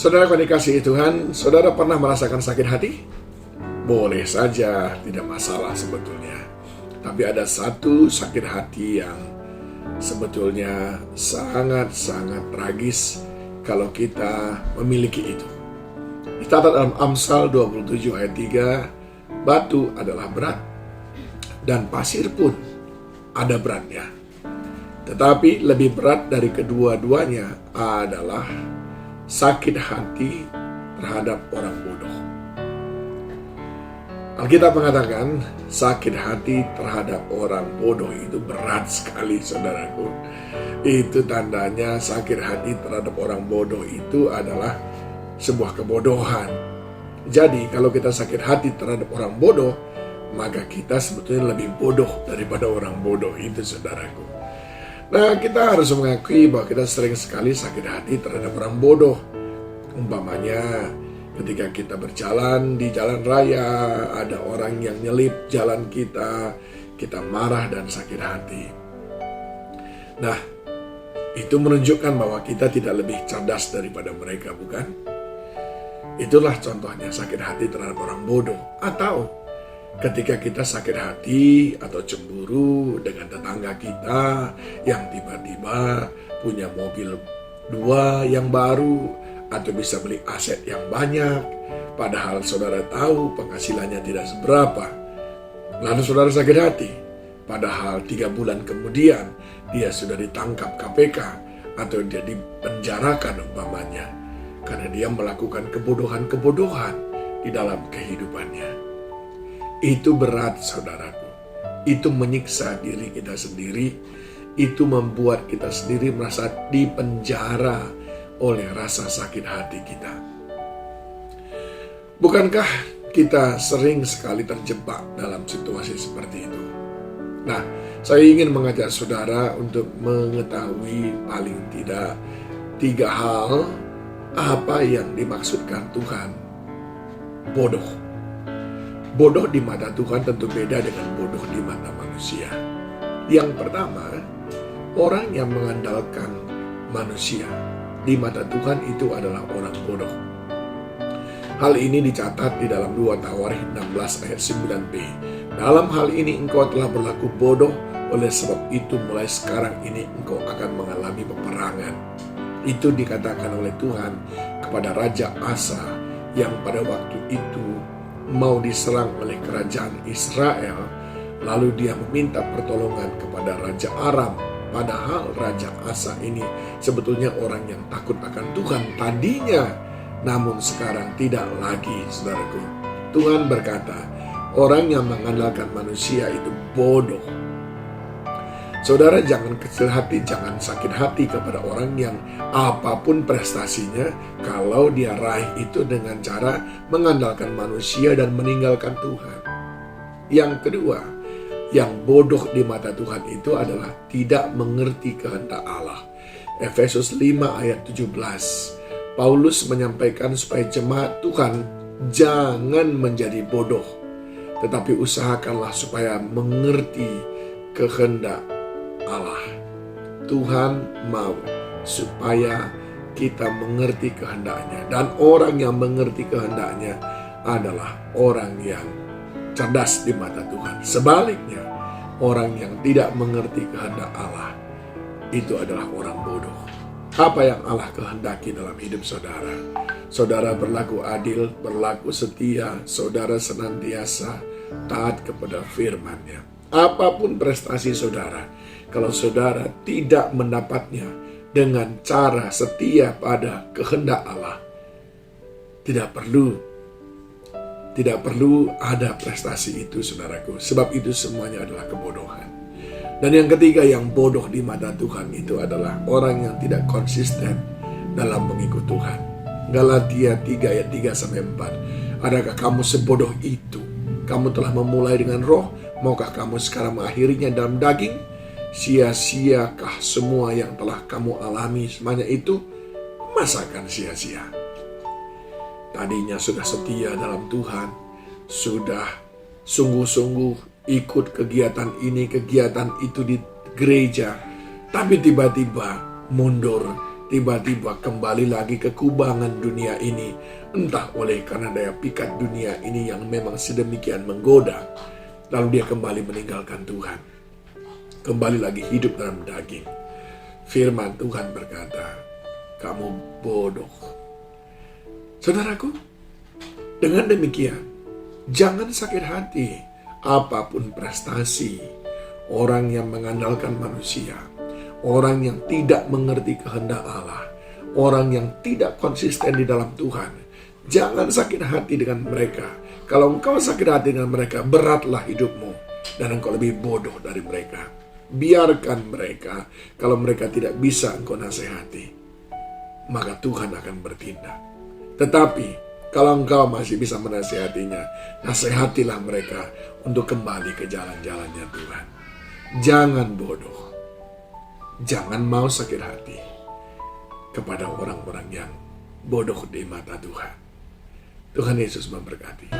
Saudara yang dikasihi Tuhan, saudara pernah merasakan sakit hati? Boleh saja, tidak masalah sebetulnya. Tapi ada satu sakit hati yang sebetulnya sangat-sangat tragis kalau kita memiliki itu. Dicatat dalam Amsal 27 ayat 3, batu adalah berat dan pasir pun ada beratnya. Tetapi lebih berat dari kedua-duanya adalah sakit hati terhadap orang bodoh. Alkitab mengatakan sakit hati terhadap orang bodoh itu berat sekali, saudaraku. Itu tandanya sakit hati terhadap orang bodoh itu adalah sebuah kebodohan. Jadi kalau kita sakit hati terhadap orang bodoh, maka kita sebetulnya lebih bodoh daripada orang bodoh itu, saudaraku. Nah, kita harus mengakui bahwa kita sering sekali sakit hati terhadap orang bodoh. Umpamanya ketika kita berjalan di jalan raya, ada orang yang nyelip jalan kita marah dan sakit hati. Nah, itu menunjukkan bahwa kita tidak lebih cerdas daripada mereka, bukan? Itulah contohnya sakit hati terhadap orang bodoh. Atau ketika kita sakit hati atau cemburu dengan tetangga kita yang tiba-tiba punya mobil 2 yang baru atau bisa beli aset yang banyak, padahal saudara tahu penghasilannya tidak seberapa. Lalu saudara sakit hati, padahal 3 bulan kemudian dia sudah ditangkap KPK atau dia dipenjarakan umpamanya, karena dia melakukan kebodohan-kebodohan di dalam kehidupannya. Itu berat, saudaraku. Itu menyiksa diri kita sendiri. Itu membuat kita sendiri merasa dipenjara oleh rasa sakit hati kita. Bukankah kita sering sekali terjebak dalam situasi seperti itu? Nah, saya ingin mengajak saudara untuk mengetahui paling tidak 3 hal apa yang dimaksudkan Tuhan bodoh. Bodoh di mata Tuhan tentu beda dengan bodoh di mata manusia. Yang pertama, orang yang mengandalkan manusia di mata Tuhan itu adalah orang bodoh. Hal ini dicatat di dalam 2 Tawarikh 16 ayat 9b. Dalam hal ini engkau telah berlaku bodoh, oleh sebab itu mulai sekarang ini engkau akan mengalami peperangan. Itu dikatakan oleh Tuhan kepada Raja Asa yang pada waktu itu mau diserang oleh kerajaan Israel, lalu dia meminta pertolongan kepada Raja Aram. Padahal Raja Asa ini sebetulnya orang yang takut akan Tuhan tadinya, namun sekarang tidak lagi, saudaraku. Tuhan berkata, orang yang mengandalkan manusia itu bodoh. Saudara jangan kecil hati, jangan sakit hati kepada orang yang apapun prestasinya, kalau dia raih itu dengan cara mengandalkan manusia dan meninggalkan Tuhan. Yang kedua, yang bodoh di mata Tuhan itu adalah tidak mengerti kehendak Allah. Efesus 5 ayat 17. Paulus menyampaikan supaya jemaat Tuhan jangan menjadi bodoh, tetapi usahakanlah supaya mengerti kehendak Allah. Tuhan mau supaya kita mengerti kehendaknya, dan orang yang mengerti kehendaknya adalah orang yang cerdas di mata Tuhan. Sebaliknya, orang yang tidak mengerti kehendak Allah itu adalah orang bodoh. Apa yang Allah kehendaki dalam hidup saudara? Saudara berlaku adil, berlaku setia, saudara senantiasa taat kepada firman-Nya. Apapun prestasi saudara, kalau saudara tidak mendapatnya dengan cara setia pada kehendak Allah, tidak perlu ada prestasi itu, saudaraku. Sebab itu semuanya adalah kebodohan. Dan yang ketiga yang bodoh di mata Tuhan itu adalah orang yang tidak konsisten dalam mengikut Tuhan. Galatia 3 ayat 3-4. Adakah kamu sebodoh itu? Kamu telah memulai dengan roh, maukah kamu sekarang mengakhirinya dalam daging? Sia-siakah semua yang telah kamu alami semuanya itu? Masakan sia-sia? Tadinya sudah setia dalam Tuhan, sudah sungguh-sungguh ikut kegiatan ini, kegiatan itu di gereja, tapi tiba-tiba mundur, tiba-tiba kembali lagi ke kubangan dunia ini, entah oleh karena daya pikat dunia ini yang memang sedemikian menggoda, lalu dia kembali meninggalkan Tuhan, kembali lagi hidup dalam daging. Firman Tuhan berkata, kamu bodoh. Saudaraku, dengan demikian, jangan sakit hati. Apapun prestasi, orang yang mengandalkan manusia, orang yang tidak mengerti kehendak Allah, orang yang tidak konsisten di dalam Tuhan, jangan sakit hati dengan mereka. Kalau engkau sakit hati dengan mereka, beratlah hidupmu dan engkau lebih bodoh dari mereka. Biarkan mereka. Kalau mereka tidak bisa engkau nasihati, maka Tuhan akan bertindak. Tetapi kalau engkau masih bisa menasihatinya, nasihatilah mereka untuk kembali ke jalan-jalannya Tuhan. Jangan bodoh. Jangan mau sakit hati kepada orang-orang yang bodoh di mata Tuhan. Tuhan Yesus memberkati.